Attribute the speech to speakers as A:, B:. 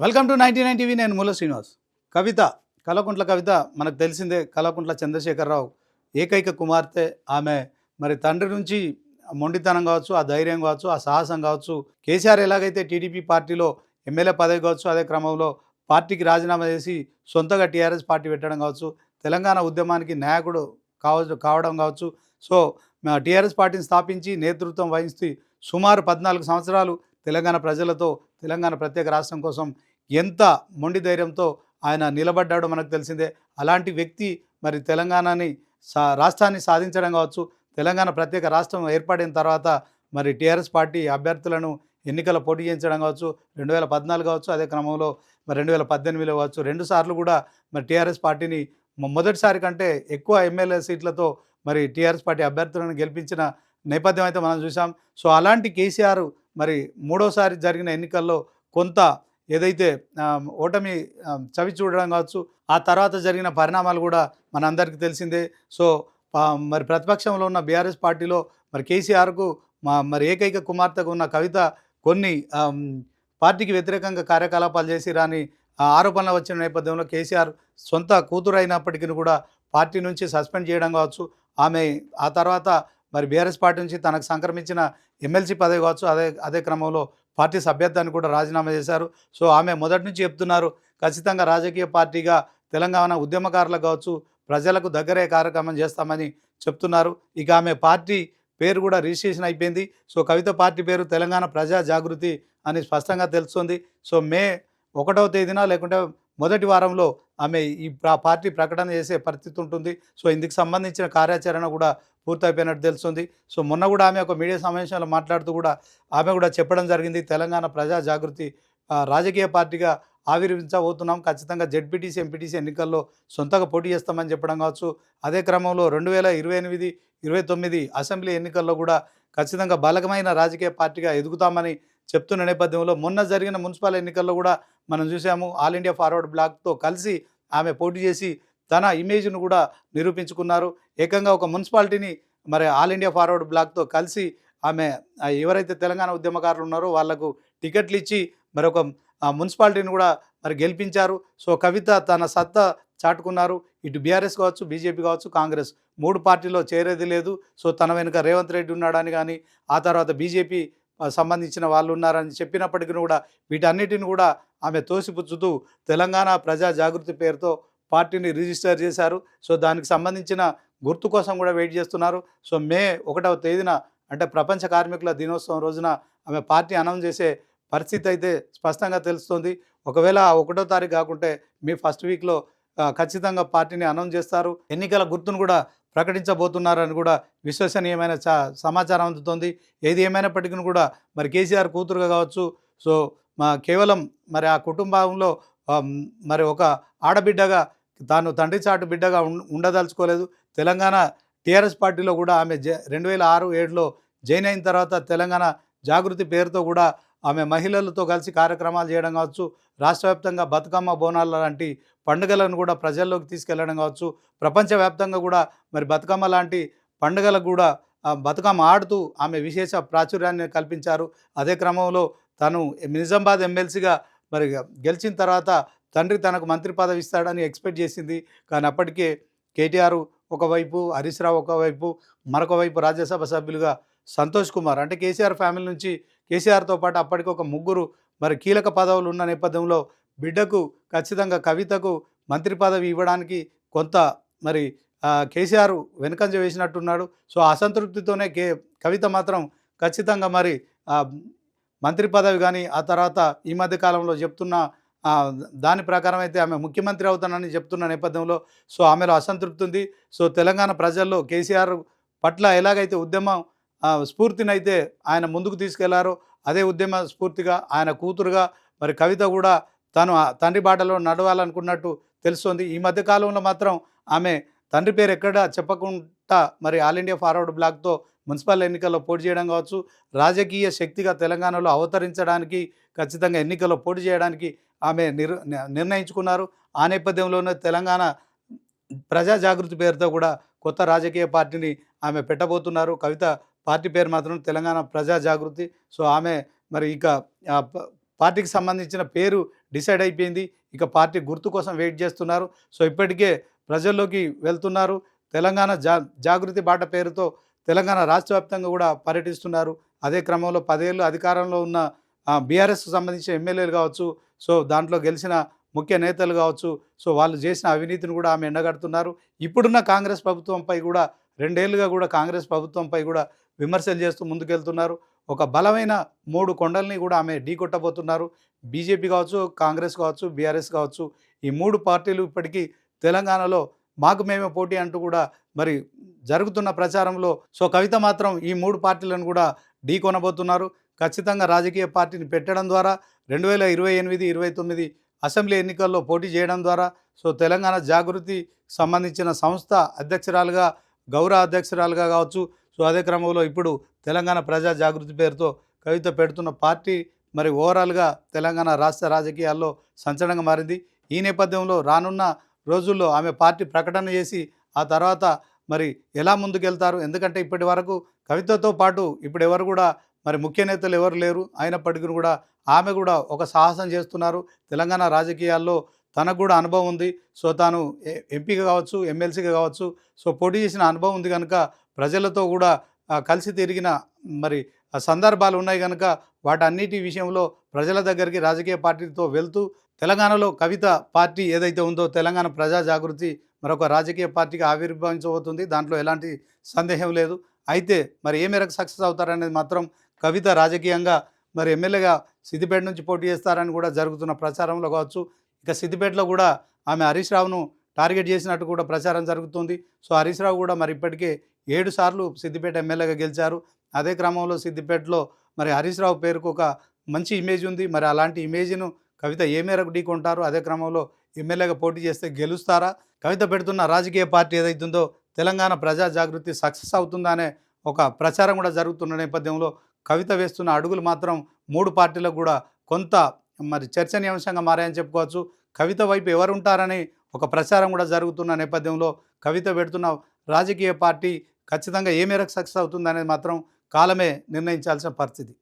A: Welcome to 99 TV. నేను ముల్ల శ్రీనివాస్. కవిత, కల్వకుంట్ల కవిత మనకు తెలిసిందే. కల్వకుంట్ల చంద్రశేఖరరావు ఏకైక కుమార్తె. ఆమె మరి తండ్రి నుంచి మొండితనం కావచ్చు, ఆ ధైర్యం కావచ్చు, ఆ సాహసం కావచ్చు, కేసీఆర్ ఎలాగైతే టీడీపీ పార్టీలో ఎమ్మెల్యే పదవి కావచ్చు, అదే క్రమంలో పార్టీకి రాజీనామా చేసి సొంతగా టీఆర్ఎస్ పార్టీ పెట్టడం కావచ్చు, తెలంగాణ ఉద్యమానికి నాయకుడు కావడం కావచ్చు. సో టీఆర్ఎస్ పార్టీని స్థాపించి నేతృత్వం వహిస్తూ సుమారు 14 సంవత్సరాలు తెలంగాణ ప్రజలతో తెలంగాణ ప్రత్యేక రాష్ట్రం కోసం ఎంత మొండి ధైర్యంతో ఆయన నిలబడ్డాడో మనకు తెలిసిందే. అలాంటి వ్యక్తి మరి తెలంగాణని రాష్ట్రాన్ని సాధించడం కావచ్చు, తెలంగాణ ప్రత్యేక రాష్ట్రం ఏర్పడిన తర్వాత మరి టీఆర్ఎస్ పార్టీ అభ్యర్థులను ఎన్నికల పోటీ చేయించడం కావచ్చు, 2014 కావచ్చు, అదే క్రమంలో మరి 2018లో కావచ్చు, 2 సార్లు కూడా మరి టీఆర్ఎస్ పార్టీని మొదటిసారి కంటే ఎక్కువ ఎమ్మెల్యే సీట్లతో మరి టీఆర్ఎస్ పార్టీ అభ్యర్థులను గెలిపించిన నేపథ్యం అయితే మనం చూసాం. సో అలాంటి కేసీఆర్ మరి మూడోసారి జరిగిన ఎన్నికల్లో కొంత ఏదైతే ఓటమి చవి చూడడం కావచ్చు, ఆ తర్వాత జరిగిన పరిణామాలు కూడా మనందరికీ తెలిసిందే. సో మరి ప్రతిపక్షంలో ఉన్న బీఆర్ఎస్ పార్టీలో మరి కేసీఆర్కు మరి ఏకైక కుమార్తెకు ఉన్న కవిత కొన్ని పార్టీకి వ్యతిరేకంగా కార్యకలాపాలు చేసి రాని ఆరోపణలు వచ్చిన నేపథ్యంలో కేసీఆర్ సొంత కూతురు అయినప్పటికీ కూడా పార్టీ నుంచి సస్పెండ్ చేయడం కావచ్చు, ఆమె ఆ తర్వాత మరి బీఆర్ఎస్ పార్టీ నుంచి తనకు సంక్రమించిన ఎమ్మెల్సీ పదవి కావచ్చు, అదే క్రమంలో పార్టీ సభ్యత్వాన్ని కూడా రాజీనామా చేశారు. సో ఆమె మొదటి నుంచి చెప్తున్నారు, ఖచ్చితంగా రాజకీయ పార్టీగా తెలంగాణ ఉద్యమకారులకు కావచ్చు, ప్రజలకు దగ్గరే కార్యక్రమం చేస్తామని చెప్తున్నారు. ఇక ఆమె పార్టీ పేరు కూడా రిజిస్ట్రేషన్ అయిపోయింది. సో కవిత పార్టీ పేరు తెలంగాణ ప్రజా జాగృతి అని స్పష్టంగా తెలుస్తుంది. సో మే 1వ తేదీన లేకుంటే మొదటి వారంలో ఆమె ఈ పార్టీ ప్రకటన చేసే పరిస్థితి ఉంటుంది. సో ఇందుకు సంబంధించిన కార్యాచరణ కూడా పూర్తయిపోయినట్టు తెలుస్తుంది. సో మొన్న కూడా ఆమె ఒక మీడియా సమావేశంలో మాట్లాడుతూ కూడా ఆమె కూడా చెప్పడం జరిగింది, తెలంగాణ ప్రజా జాగృతి రాజకీయ పార్టీగా ఆవిర్భించబోతున్నాం, ఖచ్చితంగా జెడ్పీటీసీ ఎంపీటీసీ ఎన్నికల్లో సొంతగా పోటీ చేస్తామని చెప్పడం కావచ్చు, అదే క్రమంలో 2028, 29 అసెంబ్లీ ఎన్నికల్లో కూడా ఖచ్చితంగా బలమైన రాజకీయ పార్టీగా ఎదుగుతామని చెప్తున్న నేపథ్యంలో మొన్న జరిగిన మున్సిపల్ ఎన్నికల్లో కూడా మనం చూసాము, ఆల్ ఇండియా ఫార్వర్డ్ బ్లాక్తో కలిసి ఆమె పోటీ చేసి తన ఇమేజ్ను కూడా నిరూపించుకున్నారు. ఏకంగా ఒక మున్సిపాలిటీని మరి ఆల్ ఇండియా ఫార్వర్డ్ బ్లాక్తో కలిసి ఆమె ఎవరైతే తెలంగాణ ఉద్యమకారులు ఉన్నారో వాళ్లకు టికెట్లు ఇచ్చి మరొక మున్సిపాలిటీని కూడా మరి గెలిపించారు. సో కవిత తన సత్తా చాటుకున్నారు. ఇటు బీఆర్ఎస్ కావచ్చు, బీజేపీ కావచ్చు, కాంగ్రెస్ 3 పార్టీలో చేరేది లేదు. సో తన వెనుక రేవంత్ రెడ్డి ఉన్నాడని కానీ, ఆ తర్వాత బీజేపీ సంబంధించిన వాళ్ళు ఉన్నారని చెప్పినప్పటికీ కూడా వీటన్నిటిని కూడా ఆమె తోసిపుచ్చుతూ తెలంగాణ ప్రజా జాగృతి పేరుతో పార్టీని రిజిస్టర్ చేశారు. సో దానికి సంబంధించిన గుర్తు కోసం కూడా వెయిట్ చేస్తున్నారు. సో మే 1వ తేదీన అంటే ప్రపంచ కార్మికుల దినోత్సవం రోజున ఆమె పార్టీ అనౌన్స్ చేసే పరిస్థితి అయితే స్పష్టంగా తెలుస్తుంది. ఒకవేళ 1వ తారీఖు కాకుంటే మీ ఫస్ట్ వీక్లో ఖచ్చితంగా పార్టీని అనౌన్స్ చేస్తారు. ఎన్నికల గుర్తును కూడా ప్రకటించబోతున్నారని కూడా విశ్వసనీయమైన సమాచారం అందుతుంది. ఏది ఏమైనప్పటికీ కూడా మరి కేసీఆర్ కూతురుగా కావచ్చు, సో కేవలం మరి ఆ కుటుంబంలో మరి ఒక ఆడబిడ్డగా తాను తండ్రి చాటు బిడ్డగా ఉండదలుచుకోలేదు. తెలంగాణ టీఆర్ఎస్ పార్టీలో కూడా ఆమె 2006-7లో జాయిన్ అయిన తర్వాత తెలంగాణ జాగృతి పేరుతో కూడా ఆమె మహిళలతో కలిసి కార్యక్రమాలు చేయడం కావచ్చు, రాష్ట్ర వ్యాప్తంగా బతుకమ్మ బోనాల లాంటి పండుగలను కూడా ప్రజల్లోకి తీసుకెళ్లడం కావచ్చు, ప్రపంచవ్యాప్తంగా కూడా మరి బతుకమ్మ లాంటి పండుగలకు కూడా బతుకమ్మ ఆడుతూ ఆమె విశేష ప్రాచుర్యాన్ని కల్పించారు. అదే క్రమంలో తను నిజామాబాద్ ఎమ్మెల్సీగా మరి గెలిచిన తర్వాత తండ్రి తనకు మంత్రి పదవి ఇస్తాడని ఎక్స్పెక్ట్ చేసింది. కానీ అప్పటికే కేటీఆర్ ఒకవైపు, హరీష్ రావు ఒకవైపు, మరొక వైపు రాజ్యసభ సభ్యులుగా సంతోష్ కుమార్ అంటే కేసీఆర్ ఫ్యామిలీ నుంచి కేసీఆర్తో పాటు అప్పటికి ఒక 3 మరి కీలక పదవులు ఉన్న నేపథ్యంలో బిడ్డకు ఖచ్చితంగా కవితకు మంత్రి పదవి ఇవ్వడానికి కొంత మరి కేసీఆర్ వెనుకంజ వేసినట్టున్నాడు. సో అసంతృప్తితోనే కవిత మాత్రం ఖచ్చితంగా మరి మంత్రి పదవి కానీ, ఆ తర్వాత ఈ మధ్య కాలంలో చెప్తున్న దాని ప్రకారం అయితే ఆమె ముఖ్యమంత్రి అవుతానని చెప్తున్న నేపథ్యంలో సో ఆమెలో అసంతృప్తి ఉంది. సో తెలంగాణ ప్రజల్లో కేసీఆర్ పట్ల ఎలాగైతే ఉద్యమం స్ఫూర్తినైతే ఆయన ముందుకు తీసుకెళ్లారో అదే ఉద్యమ స్ఫూర్తిగా ఆయన కూతురుగా మరి కవిత కూడా తను తండ్రి బాటలో నడవాలనుకున్నట్టు తెలుస్తుంది. ఈ మధ్యకాలంలో మాత్రం ఆమె తండ్రి పేరు ఎక్కడా చెప్పకుండా మరి ఆల్ ఇండియా ఫార్వర్డ్ బ్లాక్తో మున్సిపల్ ఎన్నికల్లో పోటీ చేయడం కావచ్చు, రాజకీయ శక్తిగా తెలంగాణలో అవతరించడానికి ఖచ్చితంగా ఎన్నికల్లో పోటీ చేయడానికి ఆమె నిర్ణయించుకున్నారు. ఆ నేపథ్యంలోనే తెలంగాణ ప్రజా జాగృతి పేరుతో కూడా కొత్త రాజకీయ పార్టీని ఆమె పెట్టబోతున్నారు. కవిత పార్టీ పేరు మాత్రం తెలంగాణ ప్రజా జాగృతి. సో ఆమె మరి ఇక పార్టీకి సంబంధించిన పేరు డిసైడ్ అయిపోయింది. ఇక పార్టీ గుర్తు కోసం వెయిట్ చేస్తున్నారు. సో ఇప్పటికే ప్రజల్లోకి వెళ్తున్నారు. తెలంగాణ జాగృతి బాట పేరుతో తెలంగాణ రాష్ట్ర వ్యాప్తంగా కూడా పర్యటిస్తున్నారు. అదే క్రమంలో 10 ఏళ్ళు అధికారంలో ఉన్న బీఆర్ఎస్కు సంబంధించిన ఎమ్మెల్యేలు కావచ్చు, సో దాంట్లో గెలిచిన ముఖ్య నేతలు కావచ్చు, సో వాళ్ళు చేసిన అవినీతిని కూడా ఆమె ఎండగడుతున్నారు. ఇప్పుడున్న కాంగ్రెస్ ప్రభుత్వంపై కూడా 2 ఏళ్లుగా కూడా కాంగ్రెస్ ప్రభుత్వంపై కూడా విమర్శలు చేస్తూ ముందుకెళ్తున్నారు. ఒక బలమైన 3 కొండల్ని కూడా ఆమె ఢీకొట్టబోతున్నారు. బీజేపీ కావచ్చు, కాంగ్రెస్ కావచ్చు, బీఆర్ఎస్ కావచ్చు, ఈ 3 పార్టీలు ఇప్పటికీ తెలంగాణలో మాకు మేమే పోటీ అంటూ కూడా మరి జరుగుతున్న ప్రచారంలో సో కవిత మాత్రం ఈ 3 పార్టీలను కూడా ఢీకొనబోతున్నారు. ఖచ్చితంగా రాజకీయ పార్టీని పెట్టడం ద్వారా 2028, 29 అసెంబ్లీ ఎన్నికల్లో పోటీ చేయడం ద్వారా సో తెలంగాణ జాగృతి సంబంధించిన సంస్థ అధ్యక్షురాలుగా, గౌరవ అధ్యక్షురాలుగా కావచ్చు, సో అదే క్రమంలో ఇప్పుడు తెలంగాణ ప్రజా జాగృతి పేరుతో కవిత పెడుతున్న పార్టీ మరి ఓవరాల్గా తెలంగాణ రాష్ట్ర రాజకీయాల్లో సంచలనంగా మారింది. ఈ నేపథ్యంలో రానున్న రోజుల్లో ఆమె పార్టీ ప్రకటన చేసి ఆ తర్వాత మరి ఎలా ముందుకెళ్తారు? ఎందుకంటే ఇప్పటి వరకు కవితతో పాటు ఇప్పుడు ఎవరు కూడా మరి ముఖ్య నేతలు ఎవరు లేరు. అయినప్పటికీ కూడా ఆమె కూడా ఒక సాహసం చేస్తున్నారు. తెలంగాణ రాజకీయాల్లో తనకు కూడా అనుభవం ఉంది. సో తాను ఎంపీగా కావచ్చు, ఎమ్మెల్సీగా కావచ్చు, సో పోటీ చేసిన అనుభవం ఉంది కనుక ప్రజలతో కూడా కలిసి తిరిగిన మరి సందర్భాలు ఉన్నాయి కనుక వాటన్నిటి విషయంలో ప్రజల దగ్గరికి రాజకీయ పార్టీతో వెళ్తూ తెలంగాణలో కవిత పార్టీ ఏదైతే ఉందో తెలంగాణ ప్రజా జాగృతి మరొక రాజకీయ పార్టీగా ఆవిర్భవించబోతుంది. దాంట్లో ఎలాంటి సందేహం లేదు. అయితే మరి ఏ మేరకు సక్సెస్ అవుతారనేది మాత్రం కవిత రాజకీయంగా మరి ఎమ్మెల్యేగా సిద్దిపేట నుంచి పోటీ చేస్తారని కూడా జరుగుతున్న ప్రచారంలో కావచ్చు. ఇక సిద్దిపేటలో కూడా ఆమె హరీష్ రావును టార్గెట్ చేసినట్టు కూడా ప్రచారం జరుగుతుంది. సో హరీష్ రావు కూడా మరి ఇప్పటికే 7 సార్లు సిద్దిపేట ఎమ్మెల్యేగా గెలిచారు. అదే క్రమంలో సిద్దిపేటలో మరి హరీష్ రావు పేరుకు ఒక మంచి ఇమేజ్ ఉంది. మరి అలాంటి ఇమేజ్ను కవిత ఏ మేరకు ఢీకొంటారు? అదే క్రమంలో ఎమ్మెల్యేగా పోటీ చేస్తే గెలుస్తారా? కవిత పెడుతున్న రాజకీయ పార్టీ ఏదైతుందో తెలంగాణ ప్రజా జాగృతి సక్సెస్ అవుతుందా అనే ఒక ప్రచారం కూడా జరుగుతున్న నేపథ్యంలో కవిత వేస్తున్న అడుగులు మాత్రం 3 పార్టీలకు కూడా కొంత మరి చర్చనీయాంశంగా మారాయని చెప్పుకోవచ్చు. కవిత వైపు ఎవరు ఉంటారని ఒక ప్రచారం కూడా జరుగుతున్న నేపథ్యంలో కవిత పెడుతున్న రాజకీయ పార్టీ ఖచ్చితంగా ఏ మేరకు సక్సెస్ అవుతుందనేది మాత్రం కాలమే నిర్ణయించాల్సిన పరిస్థితి.